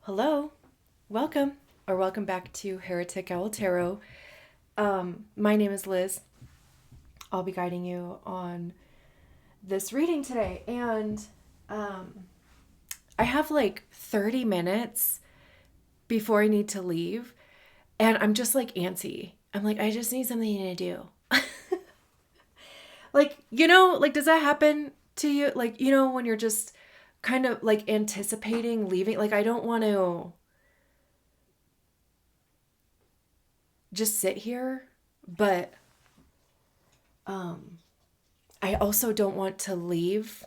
Hello, welcome back to Heretic Owl Tarot. My name is Liz. I'll be guiding you on this reading today, and I have like 30 minutes before I need to leave, and I'm just like antsy. I'm like, I just need something to do. Does that happen to you? When you're just kind of like anticipating leaving, like I don't want to just sit here, but I also don't want to leave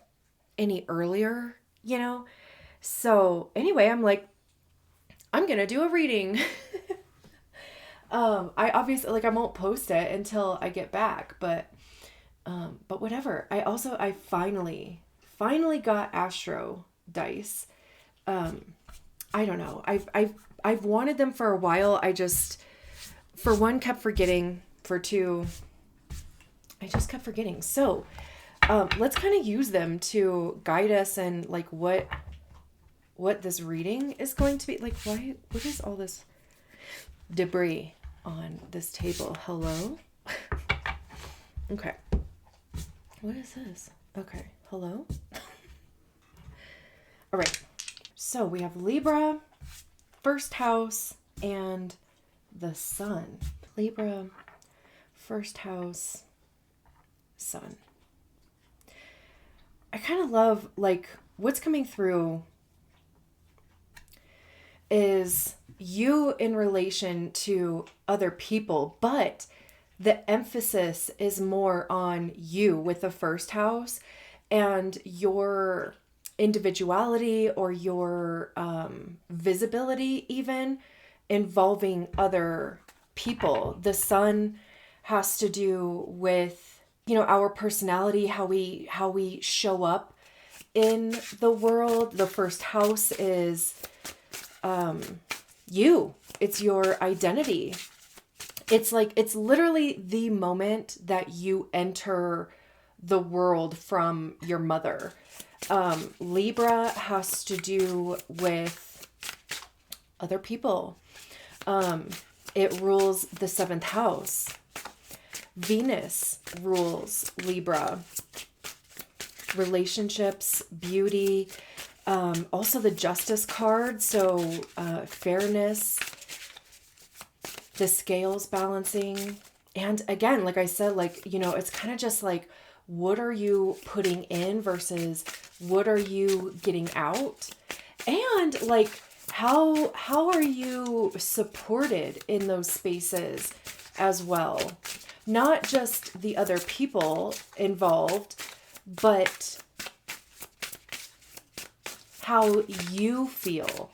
any earlier. So anyway, I'm like, I'm gonna do a reading. I obviously I won't post it until I get back, but whatever. I finally got Astro dice. I don't know. I've wanted them for a while. I just, for one, kept forgetting. For two, I just kept forgetting. So let's kind of use them to guide us and like what this reading is going to be like. What is all this debris on this table? Hello. Okay, what is this? Okay, hello. All right, so we have Libra, first house, and the sun. Libra, first house, sun. I kind of love, like, what's coming through is you in relation to other people, but the emphasis is more on you with the first house and your individuality or your visibility, even involving other people. The sun has to do with, our personality, how we show up in the world. The first house is you. It's your identity. It's literally the moment that you enter the world from your mother. Libra has to do with other people. It rules the seventh house. Venus rules Libra. Relationships, beauty, also the Justice card. So fairness, the scales balancing. And again, like I said, it's kind of just like, what are you putting in versus what are you getting out? And like, how are you supported in those spaces as well? Not just the other people involved, but how you feel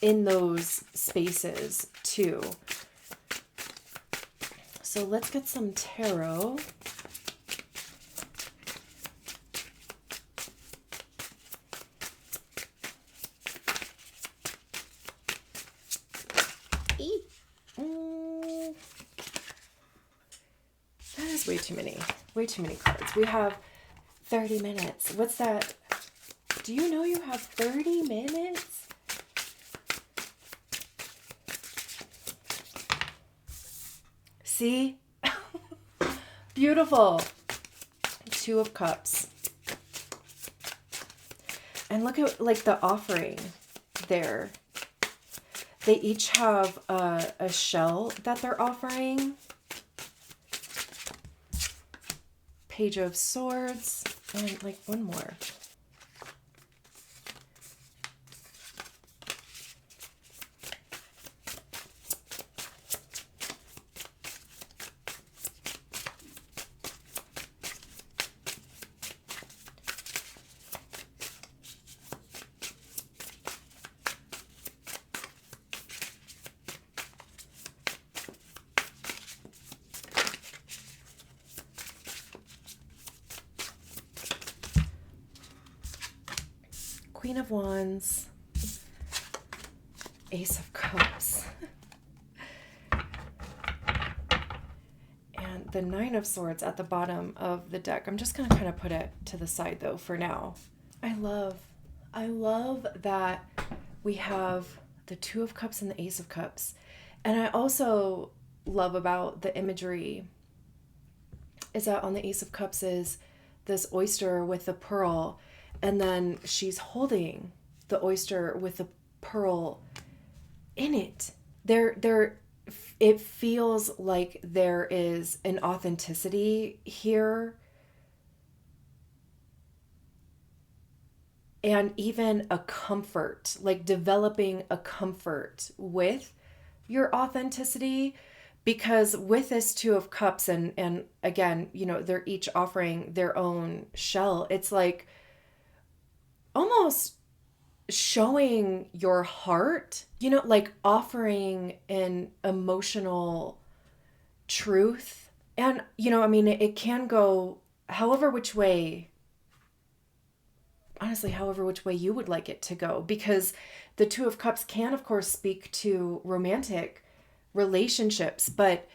in those spaces too. So let's get some tarot. That is way too many cards. We have 30 minutes. What's that? Do you know you have 30 minutes? See? Beautiful. Two of Cups. And look at like the offering there. They each have a shell that they're offering. Page of Swords, and like one more. Queen of Wands, Ace of Cups, and the Nine of Swords at the bottom of the deck. I'm just going to kind of put it to the side though for now. I love I love that we have the Two of Cups and the Ace of Cups. And I also love about the imagery is that on the Ace of Cups is this oyster with the pearl, and then she's holding the oyster with the pearl in it. It feels like there is an authenticity here, and even a comfort, like developing a comfort with your authenticity. Because with this Two of Cups, and again, they're each offering their own shell, it's like almost showing your heart, like offering an emotional truth. And, it can go however which way, honestly, however which way you would like it to go. Because the Two of Cups can, of course, speak to romantic relationships, but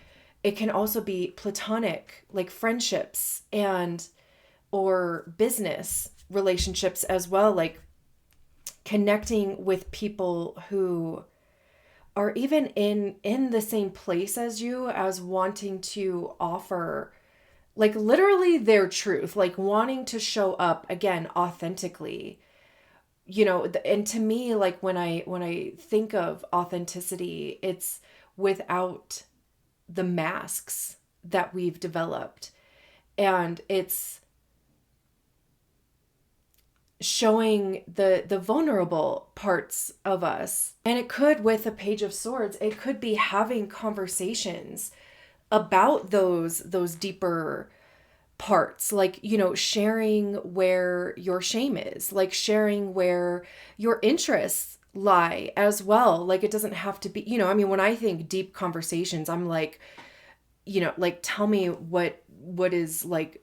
it can also be platonic, like friendships or business relationships as well, like connecting with people who are even in the same place as you, as wanting to offer like literally their truth, like wanting to show up again authentically. And to me, like when I think of authenticity, it's without the masks that we've developed, and it's showing the vulnerable parts of us. And it could, with a Page of Swords, it could be having conversations about those deeper parts, like, sharing where your shame is, like sharing where your interests lie as well. Like, it doesn't have to be, when I think deep conversations, I'm like, like, tell me what is like,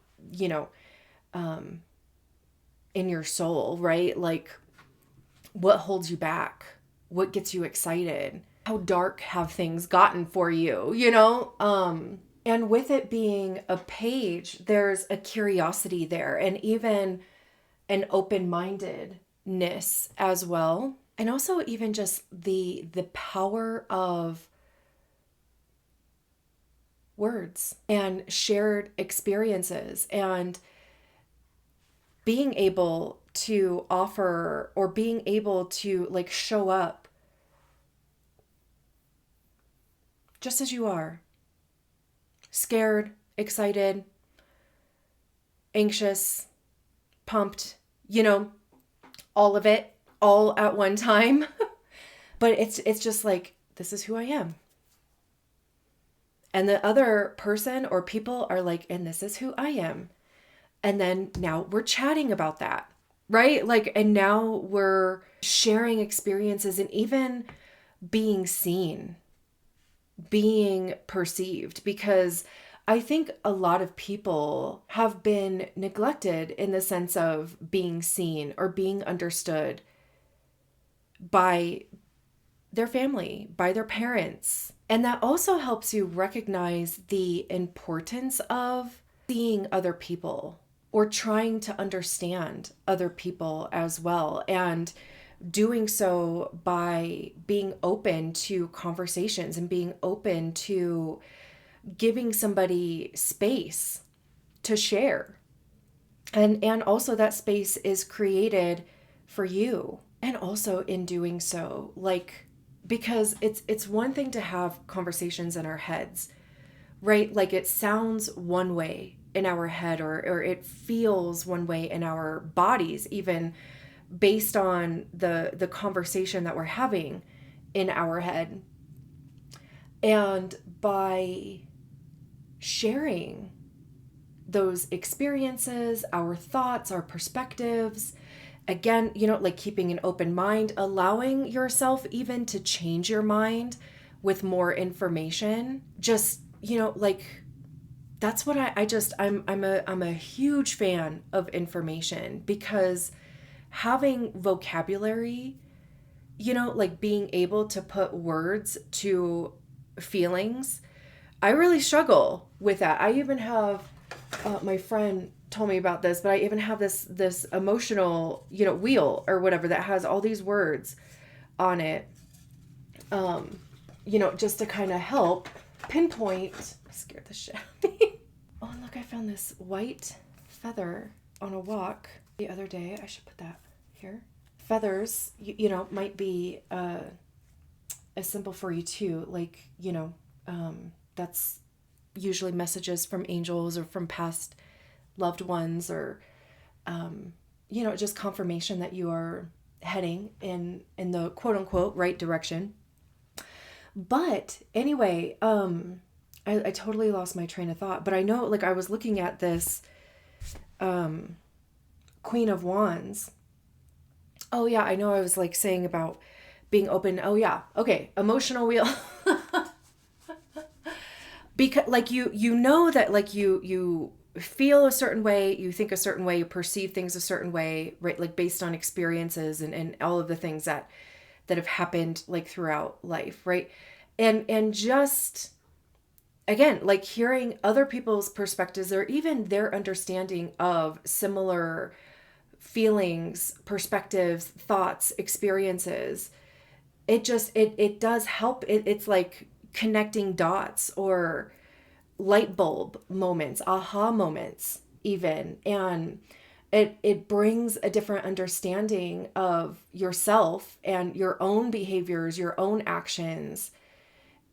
in your soul, right? Like, what holds you back? What gets you excited? How dark have things gotten for you, And with it being a page, there's a curiosity there, and even an open-mindedness as well. And also even just the power of words and shared experiences, and being able to offer, or being able to like show up just as you are. Scared, excited, anxious, pumped, all of it, all at one time. But it's just like, this is who I am. And the other person or people are like, and this is who I am. And then now we're chatting about that, right? Like, and now we're sharing experiences, and even being seen, being perceived, because I think a lot of people have been neglected in the sense of being seen or being understood by their family, by their parents. And that also helps you recognize the importance of seeing other people, or trying to understand other people as well. And doing so by being open to conversations, and being open to giving somebody space to share. And also that space is created for you. And also in doing so, like, because it's one thing to have conversations in our heads, right? Like, it sounds one way in our head, or it feels one way in our bodies, even based on the conversation that we're having in our head. And by sharing those experiences, our thoughts, our perspectives, again, like keeping an open mind, allowing yourself even to change your mind with more information, just, like, that's what I'm a huge fan of information, because having vocabulary, like being able to put words to feelings, I really struggle with that. I even have my friend told me about this, but I even have this emotional, wheel or whatever that has all these words on it. Just to kind of help pinpoint. Scared the shit out of me. Oh, and look, I found this white feather on a walk the other day. I should put that here. Feathers, might be a symbol for you too. Like, that's usually messages from angels or from past loved ones, or, just confirmation that you are heading in the quote unquote right direction. But anyway, I totally lost my train of thought, but I know, like, I was looking at this Queen of Wands. Oh yeah, I know I was like saying about being open. Oh yeah. Okay. Emotional wheel. Because like you know that like you feel a certain way, you think a certain way, you perceive things a certain way, right? Like based on experiences and all of the things that have happened like throughout life, right? And just again, like hearing other people's perspectives or even their understanding of similar feelings, perspectives, thoughts, experiences, it does help. It's like connecting dots or light bulb moments, aha moments even. And it brings a different understanding of yourself and your own behaviors, your own actions.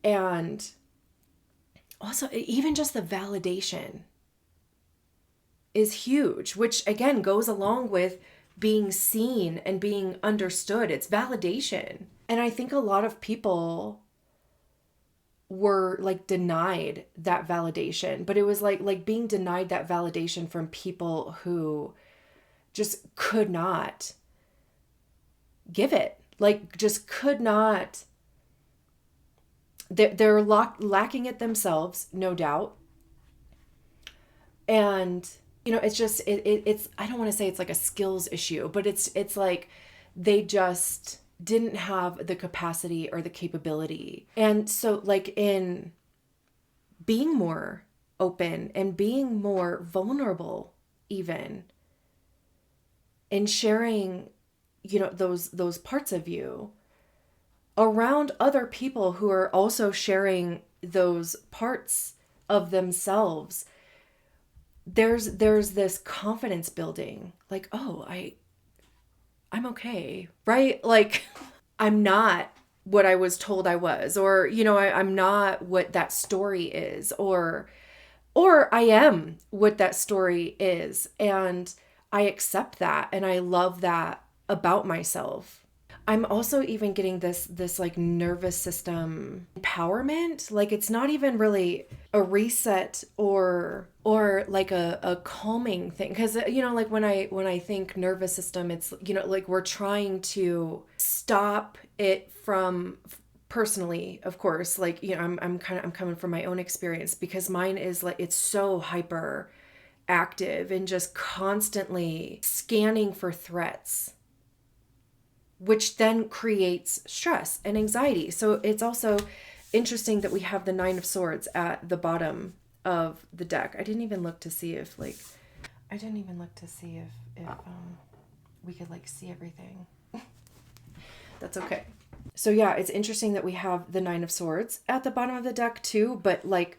And also even just the validation is huge, which again goes along with being seen and being understood. It's validation. And I think a lot of people were like denied that validation, but it was like being denied that validation from people who just could not give it, like just could not. They're lacking it themselves, no doubt. And it's just it's I don't want to say it's like a skills issue, but it's like they just didn't have the capacity or the capability. And so like in being more open and being more vulnerable, even in sharing those parts of you around other people who are also sharing those parts of themselves, there's this confidence building, like, oh, I'm okay, right? Like, I'm not what I was told I was, or, I'm not what that story is, or I am what that story is. And I accept that. And I love that about myself. I'm also even getting this like nervous system empowerment. Like it's not even really a reset or like a calming thing. Cause like when I think nervous system, it's, like we're trying to stop it from, personally, of course, like, I'm coming from my own experience, because mine is like, it's so hyper active and just constantly scanning for threats, which then creates stress and anxiety. So it's also interesting that we have the Nine of Swords at the bottom of the deck. I didn't even look to see if we could like see everything. That's okay. So yeah, it's interesting that we have the Nine of Swords at the bottom of the deck too, but like,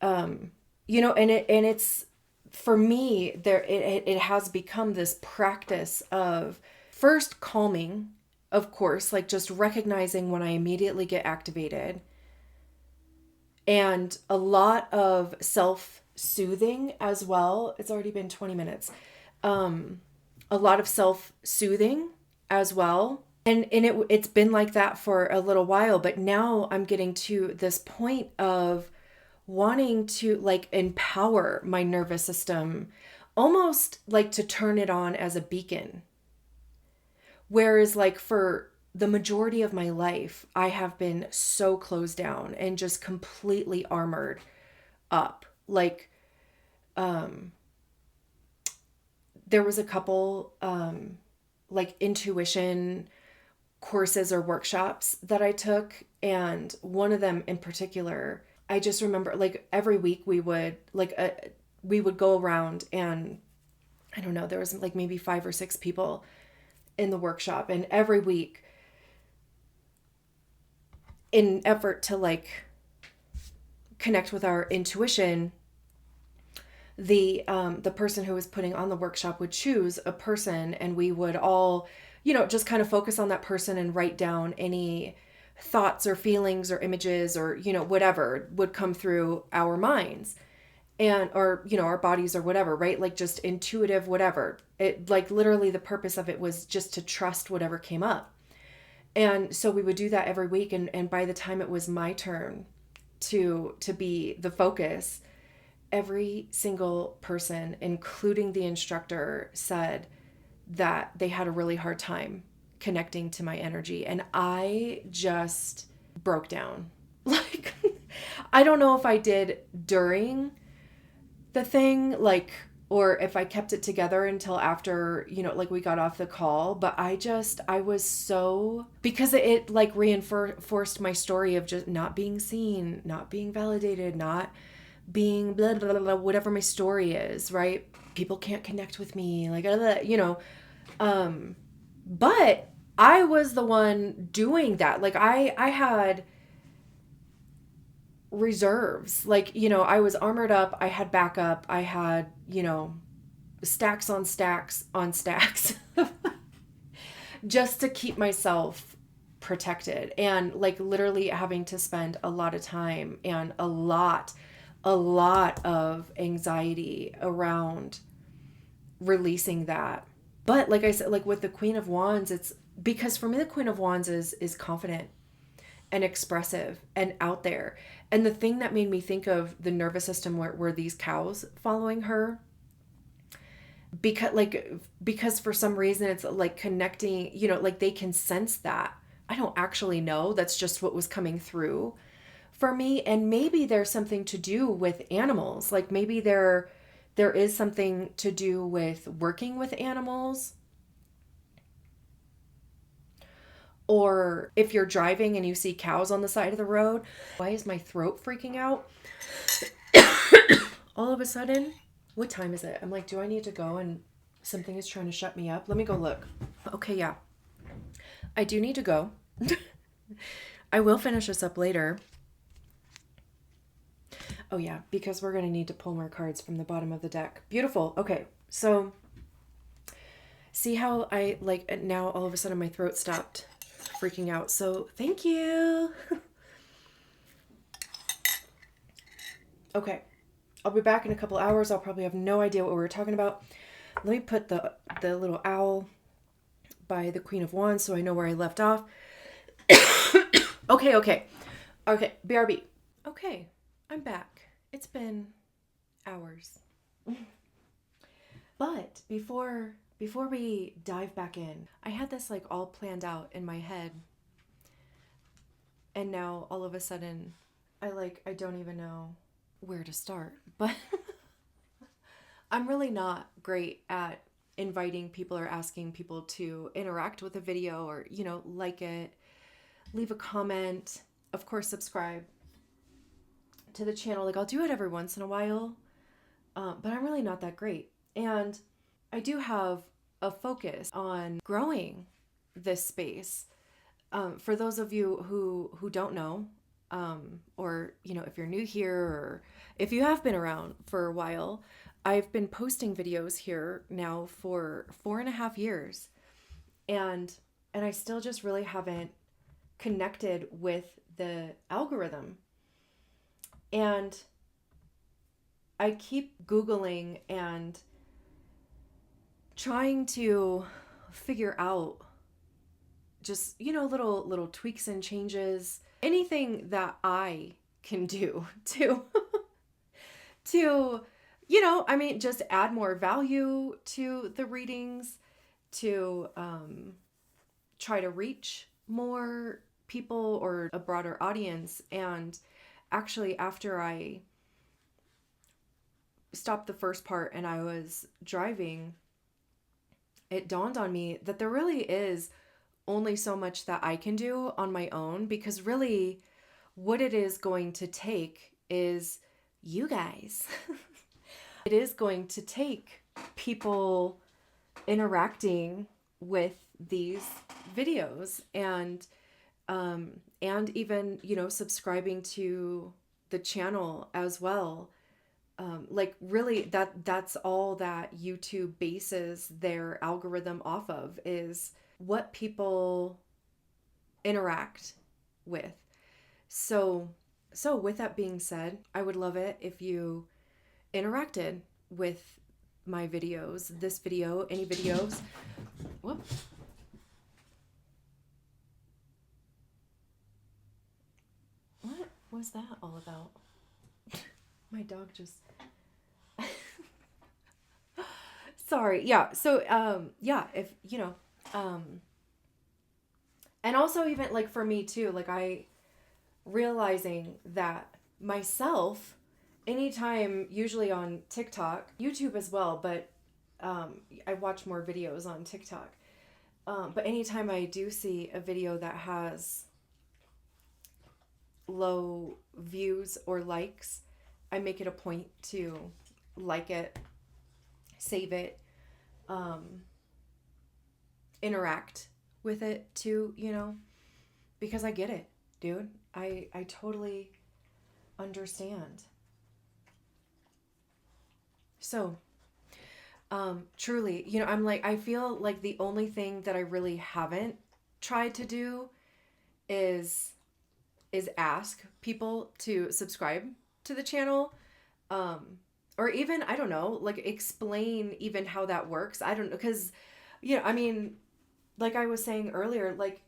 and it's, for me, it has become this practice of first calming, of course, like just recognizing when I immediately get activated, and a lot of self-soothing as well. It's already been 20 minutes. A lot of self-soothing as well. And it's been like that for a little while, but now I'm getting to this point of wanting to like empower my nervous system, almost like to turn it on as a beacon. Whereas like for the majority of my life, I have been so closed down and just completely armored up. Like, there was a couple, like intuition courses or workshops that I took. And one of them in particular, I just remember like every week we would like, we would go around and I don't know, there was like maybe 5 or 6 people in the workshop, and every week, in effort to like connect with our intuition, the person who was putting on the workshop would choose a person, and we would all, just kind of focus on that person and write down any thoughts or feelings or images or, whatever would come through our minds and, or, our bodies or whatever, right? Like just intuitive, whatever. It like literally the purpose of it was just to trust whatever came up. And so we would do that every week. And by the time it was my turn to be the focus, every single person, including the instructor, said that they had a really hard time connecting to my energy. And I just broke down. Like, I don't know if I did during the thing, like, or if I kept it together until after, like we got off the call, but I was so, because it like reinforced my story of just not being seen, not being validated, not being blah, blah, blah, blah, whatever my story is, right? People can't connect with me, like, but I was the one doing that. Like I had reserves, like, I was armored up, I had backup, I had, stacks on stacks on stacks just to keep myself protected, and like literally having to spend a lot of time and a lot of anxiety around releasing that. But like I said, like with the Queen of Wands, it's because for me the Queen of Wands is confident and expressive and out there. And the thing that made me think of the nervous system were these cows following her, because for some reason it's like connecting, like they can sense that. I don't actually know. That's just what was coming through for me. And maybe there's something to do with animals. Like maybe there is something to do with working with animals. Or if you're driving and you see cows on the side of the road. Why is my throat freaking out? All of a sudden, what time is it? I'm like, do I need to go and something is trying to shut me up? Let me go look. Okay, yeah. I do need to go. I will finish this up later. Oh yeah, because we're going to need to pull more cards from the bottom of the deck. Beautiful. Okay, so see how I like now all of a sudden my throat stopped freaking out. So thank you. Okay, I'll be back in a couple hours. I'll probably have no idea what we were talking about. Let me put the little owl by the Queen of Wands so I know where I left off. Okay, BRB. Okay, I'm back. It's been hours. But before we dive back in, I had this like all planned out in my head. And now all of a sudden, I don't even know where to start. But I'm really not great at inviting people or asking people to interact with a video or, like it, leave a comment, of course, subscribe to the channel. Like I'll do it every once in a while, but I'm really not that great. And I do have a focus on growing this space. For those of you who don't know, or, if you're new here or if you have been around for a while, I've been posting videos here now for 4.5 years. And I still just really haven't connected with the algorithm. And I keep Googling and trying to figure out just, little tweaks and changes, anything that I can do to, just add more value to the readings, to try to reach more people or a broader audience. And actually, after I stopped the first part and I was driving, it dawned on me that there really is only so much that I can do on my own, because really what it is going to take is you guys. it is going to take people interacting with these videos and even, you know, subscribing to the channel as well. Like really that's all that YouTube bases their algorithm off of, is what people interact with. So with that being said, I would love it if you interacted with my videos, this video, any videos. Whoop. What was that all about? My dog just sorry. Yeah. So yeah, if you know, and also even like for me too, like I realizing that myself, anytime, usually on TikTok, YouTube as well, but I watch more videos on TikTok. But anytime I do see a video that has low views or likes, I make it a point to like it, save it, interact with it too, you know, because I get it, dude. I totally understand. So, truly, you know, I'm like, I feel like the only thing that I really haven't tried to do is ask people to subscribe to the channel, or even, I don't know, like explain even how that works. I don't know, because, you know, I mean, like I was saying earlier, like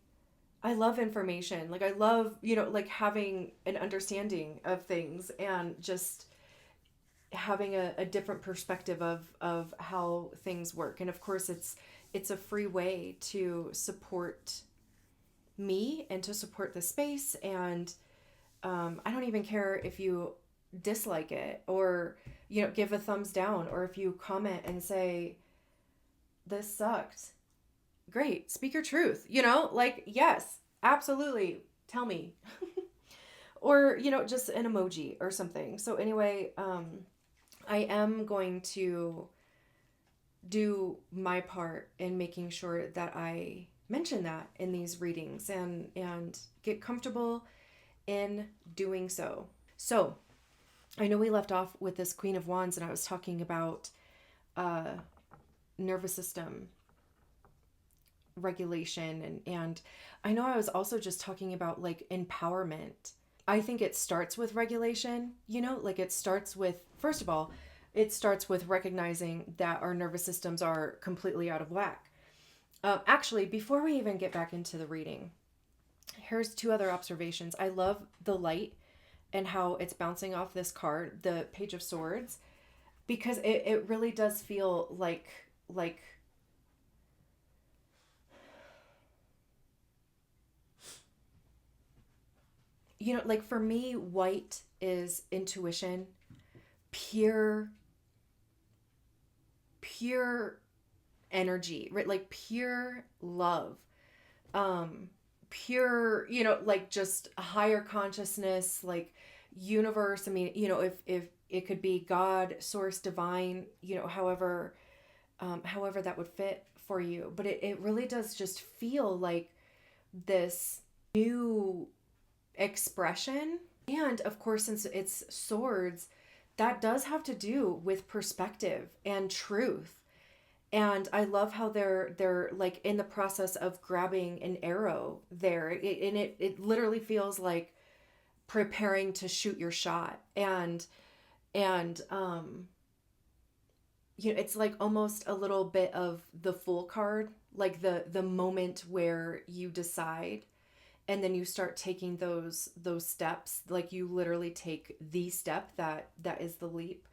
I love information. Like I love, you know, like having an understanding of things and just having a different perspective of how things work. And of course it's a free way to support me and to support the space. And I don't even care if you dislike it or, you know, give a thumbs down, or if you comment and say, this sucked. Great. Speak your truth, you know, like, yes, absolutely. Tell me. Or, you know, just an emoji or something. So anyway, I am going to do my part in making sure that I mention that in these readings and get comfortable in doing so. So I know we left off with this Queen of Wands, and I was talking about nervous system regulation, and I know I was also just talking about like empowerment. I think it starts with regulation, you know, like it starts with, first of all, it starts with recognizing that our nervous systems are completely out of whack. Actually, before we even get back into the reading, here's two other observations. I love the light and how it's bouncing off this card, the Page of Swords, because it really does feel like you know, like for me, white is intuition, pure energy, right? Like pure love, pure, you know, like just a higher consciousness, like universe. I mean, you know, if it could be God, source, divine, you know, however that would fit for you. But it really does just feel like this new expression. And of course, since it's swords, that does have to do with perspective and truth. And I love how they're like in the process of grabbing an arrow there. It literally feels like preparing to shoot your shot. And you know, it's like almost a little bit of the Fool card, like the moment where you decide and then you start taking those steps, like you literally take the step that is the leap.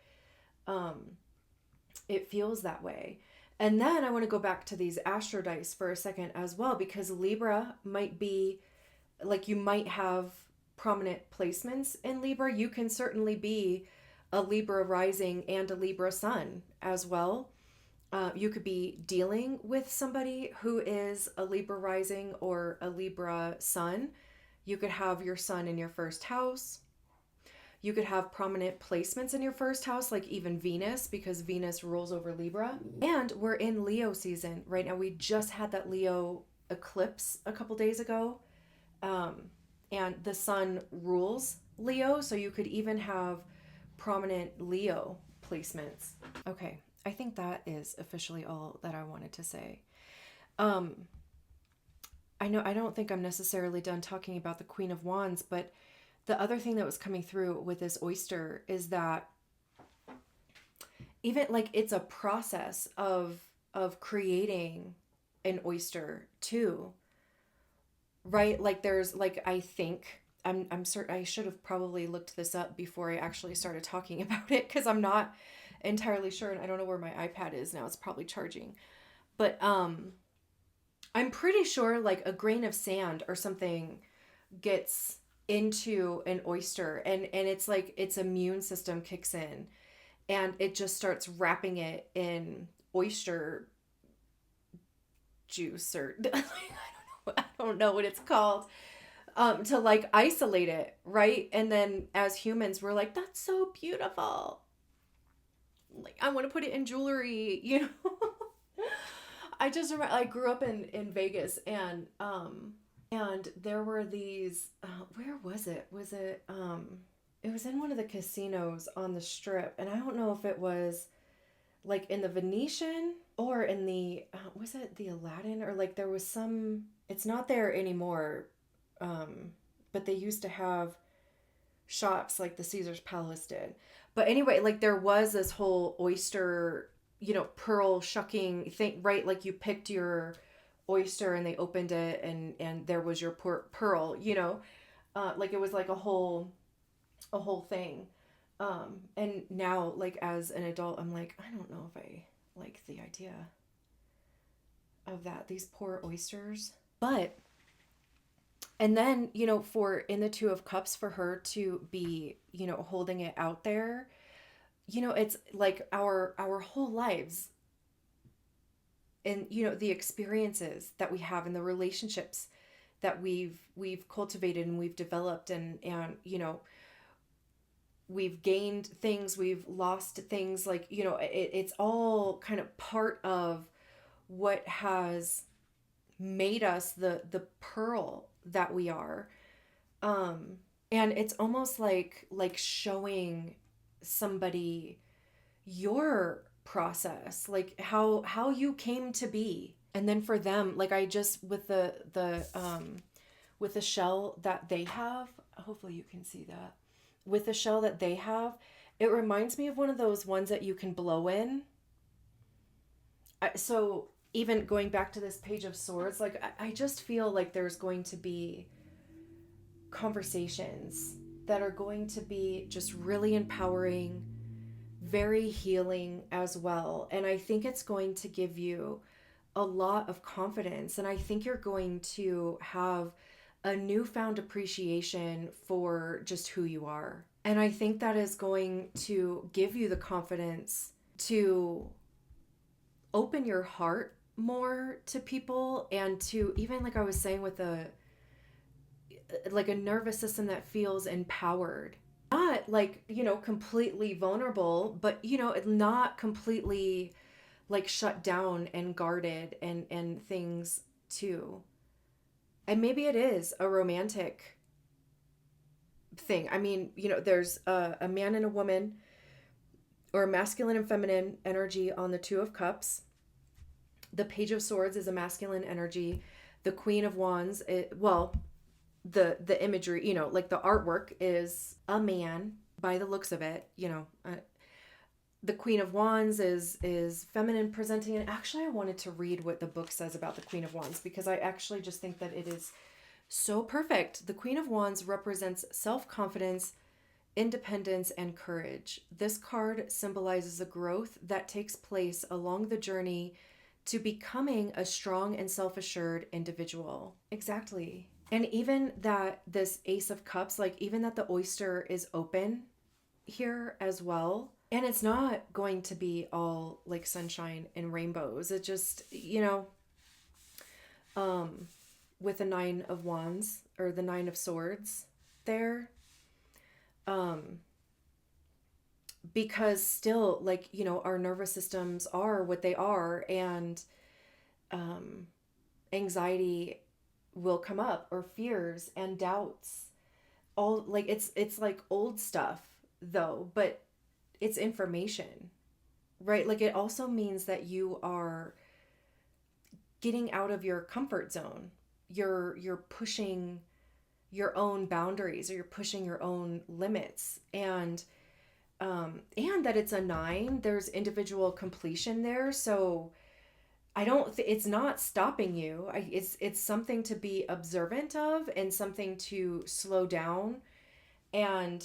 It feels that way. And then I want to go back to these astro dice for a second as well, because Libra might be like, you might have prominent placements in Libra. You can certainly be a Libra rising and a Libra sun as well. You could be dealing with somebody who is a Libra rising or a Libra sun. You could have your sun in your first house. You could have prominent placements in your first house, like even Venus, because Venus rules over Libra. And we're in Leo season right now. We just had that Leo eclipse a couple days ago. And the sun rules Leo, so you could even have prominent Leo placements. Okay, I think that is officially all that I wanted to say. I don't think I'm necessarily done talking about the Queen of Wands, but the other thing that was coming through with this oyster is that even like it's a process of creating an oyster too. Right? Like there's like I think I'm certain I should have probably looked this up before I actually started talking about it because I'm not entirely sure and I don't know where my iPad is now. It's probably charging. But I'm pretty sure like a grain of sand or something gets into an oyster and it's like its immune system kicks in and it just starts wrapping it in oyster juice or I don't know what it's called, to like isolate it, right? And then as humans we're like, that's so beautiful, like I want to put it in jewelry, you know. I just remember I grew up in Vegas and there were these where was it? It was in one of the casinos on the strip and I don't know if it was like in the Venetian or in the was it the Aladdin or like there was some, it's not there anymore, but they used to have shops like the Caesar's Palace did. But anyway, like there was this whole oyster, pearl shucking thing, right? Like you picked your oyster and they opened it and there was your pearl, like it was like a whole thing. And now like as an adult, I'm like, I don't know if I like the idea of that, these poor oysters. But and then, for in the Two of Cups for her to be, holding it out there, it's like our whole lives and, the experiences that we have and the relationships that we've cultivated and we've developed and, we've gained things, we've lost things, like, it's all kind of part of what has made us the pearl that we are. And it's almost like showing somebody your process, like how you came to be. And then for them, like I just with the shell that they have, hopefully you can see that. With the shell that they have, it reminds me of one of those ones that you can blow in. So even going back to this Page of Swords, like I just feel like there's going to be conversations that are going to be just really empowering, very healing as well. And I think it's going to give you a lot of confidence. And I think you're going to have a newfound appreciation for just who you are. And I think that is going to give you the confidence to open your heart more to people and to even, like I was saying, with a nervous system that feels empowered. Not like, completely vulnerable, but, not completely like shut down and guarded and things too. And maybe it is a romantic thing. I mean, there's a man and a woman or a masculine and feminine energy on the Two of Cups. The Page of Swords is a masculine energy. The Queen of Wands, the imagery, like the artwork is a man by the looks of it, the Queen of Wands is feminine presenting. And actually I wanted to read what the book says about the Queen of Wands because I actually just think that it is so perfect. The Queen of Wands represents self-confidence, independence, and courage. This card symbolizes a growth that takes place along the journey to becoming a strong and self-assured individual. Exactly. And even that this Ace of Cups, like even that the oyster is open here as well. And it's not going to be all like sunshine and rainbows. It just, with the Nine of Wands or the Nine of Swords there, Um, because still, like, our nervous systems are what they are, and um, anxiety will come up, or fears and doubts. All, like, it's like old stuff though, but it's information, right? Like, it also means that you are getting out of your comfort zone. You're pushing your own boundaries, or you're pushing your own limits. And that it's a 9, there's individual completion there. So it's not stopping you. It's something to be observant of, and something to slow down and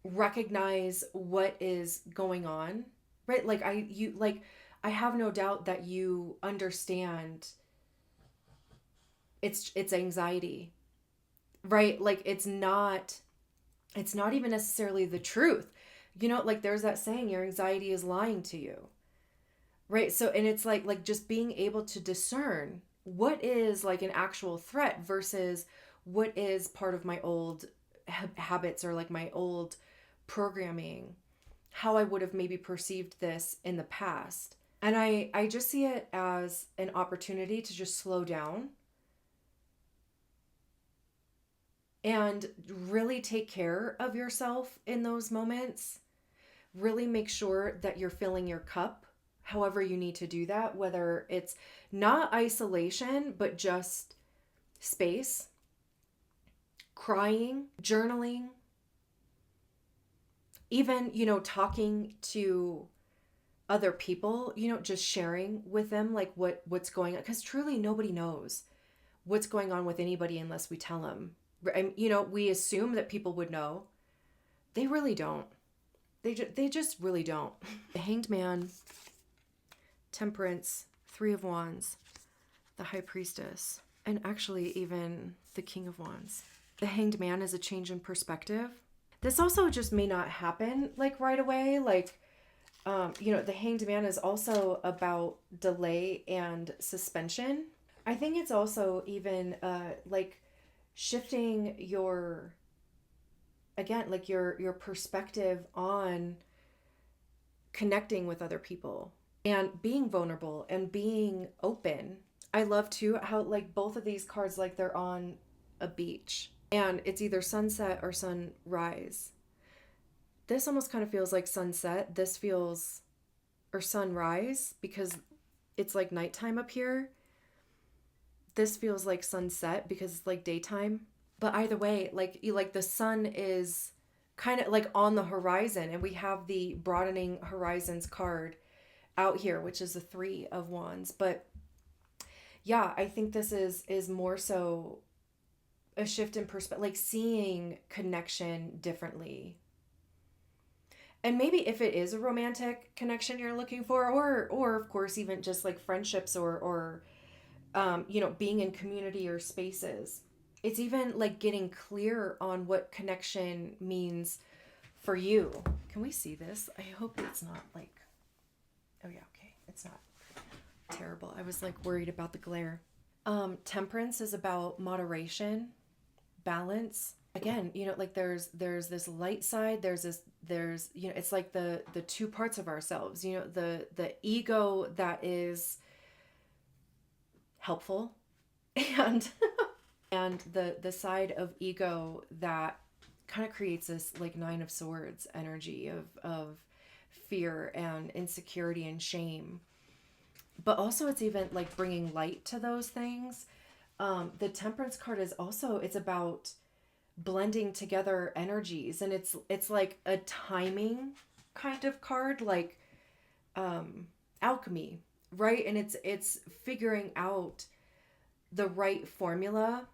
recognize what is going on, right? I have no doubt that you understand it's anxiety, right? Like, it's not even necessarily the truth. Like, there's that saying, your anxiety is lying to you, right? So, and it's like just being able to discern what is like an actual threat versus what is part of my old habits, or like my old programming, how I would have maybe perceived this in the past. And I just see it as an opportunity to just slow down and really take care of yourself in those moments. Really make sure that you're filling your cup however you need to do that, whether it's not isolation, but just space, crying, journaling, even, talking to other people, just sharing with them like what's going on, because truly nobody knows what's going on with anybody unless we tell them. We assume that people would know. They really don't. They just really don't. The Hanged Man, Temperance, Three of Wands, the High Priestess, and actually even the King of Wands. The Hanged Man is a change in perspective. This also just may not happen like right away. Like, the Hanged Man is also about delay and suspension. I think it's also even like shifting your, again, like your perspective on connecting with other people and being vulnerable and being open. I love too how like both of these cards, like they're on a beach and it's either sunset or sunrise. This almost kind of feels like sunset. This feels, or sunrise, because it's like nighttime up here. This feels like sunset because it's like daytime. But either way, like the sun is kind of like on the horizon, and we have the broadening horizons card out here, which is the Three of Wands. But yeah, I think this is more so a shift in perspective, like seeing connection differently. And maybe if it is a romantic connection you're looking for, or of course even just like friendships, or being in community or spaces, it's even like getting clear on what connection means for you. Can we see this? I hope it's not like, oh yeah, okay, it's not terrible. I was like worried about the glare. Temperance is about moderation, balance. Again, like there's this light side, there's it's like the two parts of ourselves, the ego that is helpful, and and the side of ego that kind of creates this like Nine of Swords energy of fear and insecurity and shame. But also it's even like bringing light to those things. The Temperance card is also, it's about blending together energies, and it's like a timing kind of card, like alchemy, right? And it's figuring out the right formula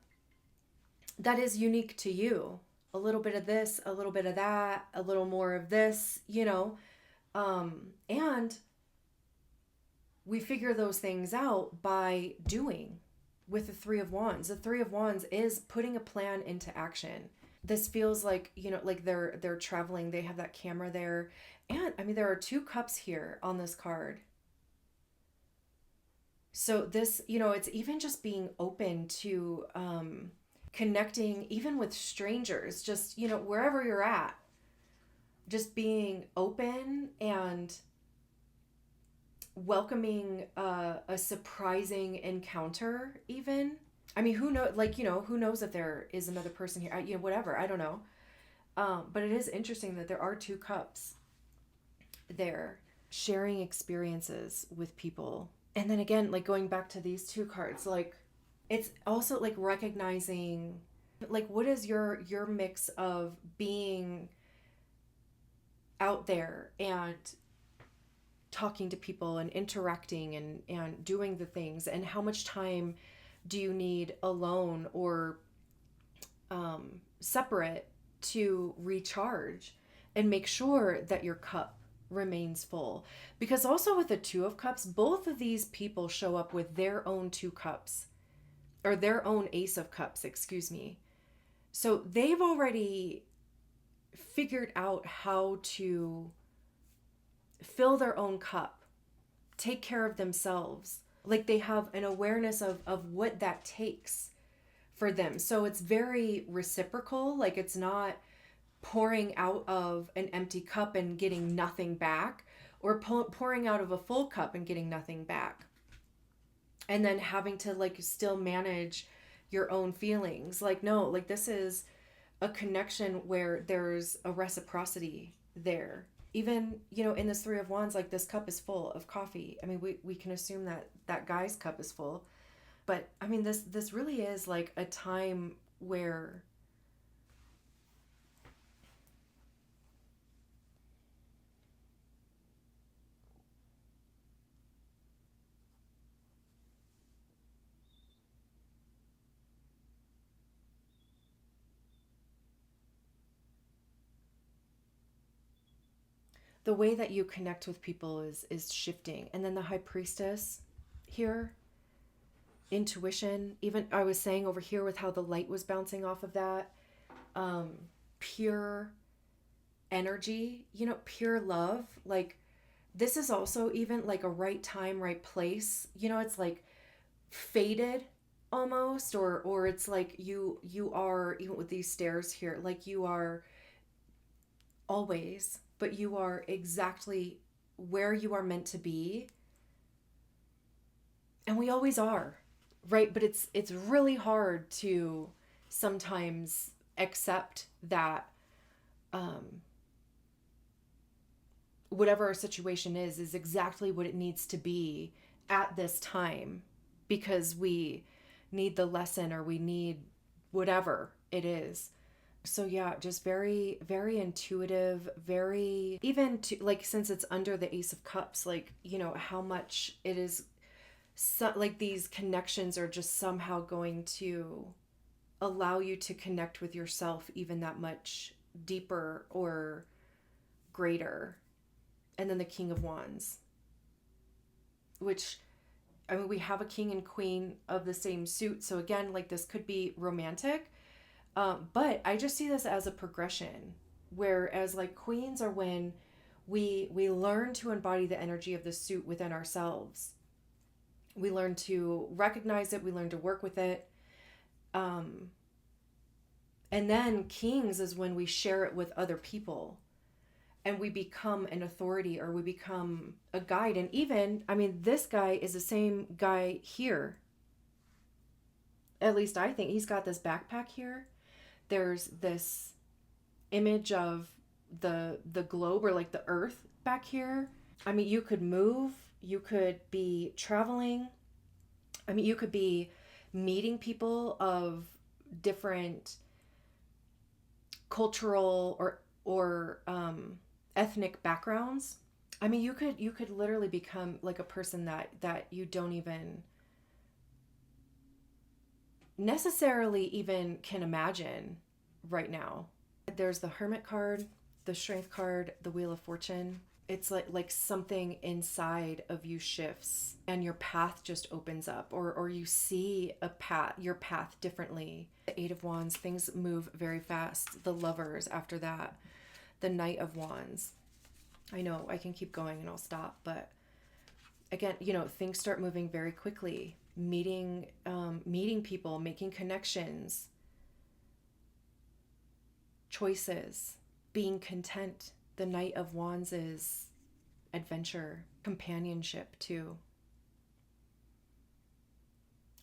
that is unique to you. A little bit of this, a little bit of that, a little more of this, and we figure those things out by doing. With the Three of Wands, the Three of Wands is putting a plan into action. This feels like, like they're traveling, they have that camera there. And I mean, there are two cups here on this card. So this, it's even just being open to connecting even with strangers, just, wherever you're at, just being open and welcoming a surprising encounter even. I mean, who knows, who knows if there is another person here, whatever, I don't know. But it is interesting that there are two cups there, sharing experiences with people. And then again, like going back to these two cards, like it's also like recognizing, like, what is your mix of being out there and talking to people and interacting and doing the things, and how much time do you need alone or separate to recharge and make sure that your cup remains full. Because also with the Two of Cups, both of these people show up with their own two cups, or their own Ace of Cups, excuse me. So they've already figured out how to fill their own cup, take care of themselves. Like they have an awareness of what that takes for them. So it's very reciprocal. Like it's not pouring out of an empty cup and getting nothing back, or pouring out of a full cup and getting nothing back. And then having to like still manage your own feelings. Like, no, like this is a connection where there's a reciprocity there. Even, in this Three of Wands, like this cup is full of coffee. I mean, we can assume that that guy's cup is full. But I mean, this really is like a time where the way that you connect with people is shifting. And then the High Priestess here, intuition, even I was saying over here with how the light was bouncing off of that, pure energy, pure love. Like this is also even like a right time, right place. It's like faded almost, or it's like you are, even with these stairs here, like you are always, but you are exactly where you are meant to be. And we always are, right? But it's really hard to sometimes accept that whatever our situation is exactly what it needs to be at this time, because we need the lesson, or we need whatever it is. So yeah, just very, very intuitive, very, even to like, since it's under the Ace of Cups, like, how much it is, so, like these connections are just somehow going to allow you to connect with yourself even that much deeper or greater. And then the King of Wands, which, I mean, we have a king and queen of the same suit. So again, like this could be romantic. But I just see this as a progression, whereas like queens are when we learn to embody the energy of the suit within ourselves. We learn to recognize it. We learn to work with it. And then kings is when we share it with other people, and we become an authority, or we become a guide. And even, I mean, this guy is the same guy here. At least I think he's got this backpack here. There's this image of the globe, or like the earth back here. I mean, you could move, you could be traveling. I mean, you could be meeting people of different cultural or ethnic backgrounds. I mean, you could literally become like a person that you don't even necessarily even can imagine right now. There's the Hermit card, the Strength card, the Wheel of Fortune. It's like something inside of you shifts and your path just opens up, or you see your path differently. The Eight of Wands, things move very fast. The Lovers after that, the Knight of Wands. I know I can keep going and I'll stop, but again, things start moving very quickly. Meeting people, making connections, choices, being content. The Knight of Wands is adventure, companionship too.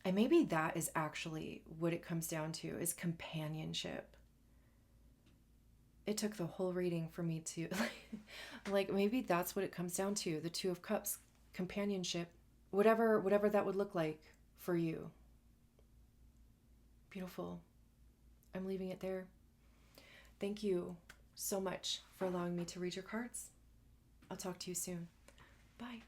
And maybe that is actually what it comes down to, is companionship. It took the whole reading for me to like maybe that's what it comes down to. The Two of Cups, companionship, whatever that would look like for you. Beautiful. I'm leaving it there. Thank you so much for allowing me to read your cards. I'll talk to you soon. Bye.